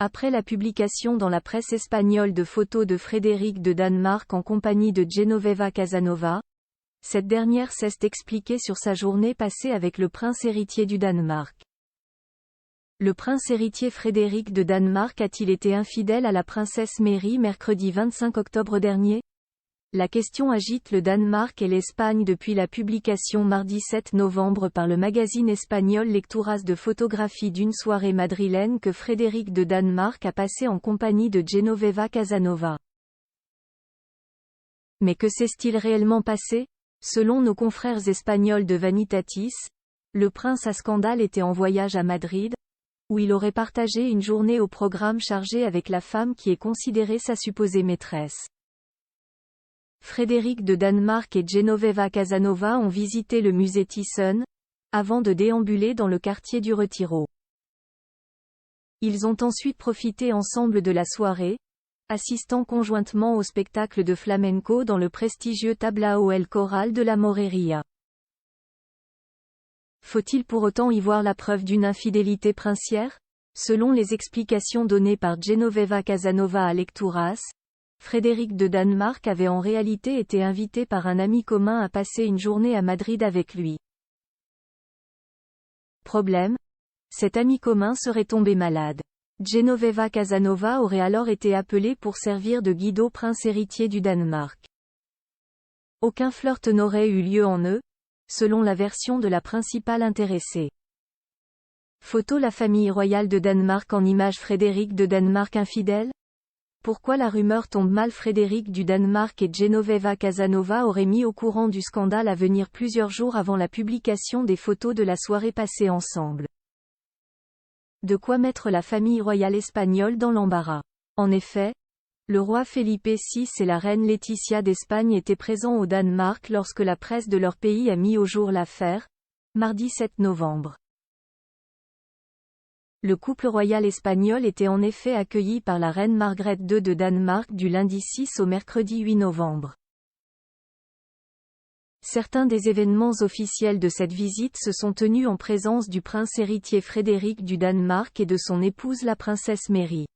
Après la publication dans la presse espagnole de photos de Frédéric de Danemark en compagnie de Genoveva Casanova, cette dernière s'est expliquée sur sa journée passée avec le prince héritier du Danemark. Le prince héritier Frédéric de Danemark a-t-il été infidèle à la princesse Mary mercredi 25 octobre dernier? La question agite le Danemark et l'Espagne depuis la publication mardi 7 novembre par le magazine espagnol Lecturas de photographie d'une soirée madrilène que Frédéric de Danemark a passée en compagnie de Genoveva Casanova. Mais que s'est-il réellement passé? Selon nos confrères espagnols de Vanitatis, le prince à scandale était en voyage à Madrid, où il aurait partagé une journée au programme chargé avec la femme qui est considérée sa supposée maîtresse. Frédéric de Danemark et Genoveva Casanova ont visité le musée Thyssen, avant de déambuler dans le quartier du Retiro. Ils ont ensuite profité ensemble de la soirée, assistant conjointement au spectacle de flamenco dans le prestigieux Tablao El Corral de la Moreria. Faut-il pour autant y voir la preuve d'une infidélité princière? Selon les explications données par Genoveva Casanova à Lecturas, Frédéric de Danemark avait en réalité été invité par un ami commun à passer une journée à Madrid avec lui. Problème? Cet ami commun serait tombé malade. Genoveva Casanova aurait alors été appelée pour servir de guide au prince héritier du Danemark. Aucun flirt n'aurait eu lieu en eux, selon la version de la principale intéressée. Photo la famille royale de Danemark en image Frédéric de Danemark infidèle? Pourquoi la rumeur tombe mal? Frédéric du Danemark et Genoveva Casanova auraient mis au courant du scandale à venir plusieurs jours avant la publication des photos de la soirée passée ensemble. De quoi mettre la famille royale espagnole dans l'embarras. En effet, le roi Felipe VI et la reine Laetitia d'Espagne étaient présents au Danemark lorsque la presse de leur pays a mis au jour l'affaire, mardi 7 novembre. Le couple royal espagnol était en effet accueilli par la reine Margrethe II de Danemark du lundi 6 au mercredi 8 novembre. Certains des événements officiels de cette visite se sont tenus en présence du prince héritier Frédéric du Danemark et de son épouse la princesse Mary.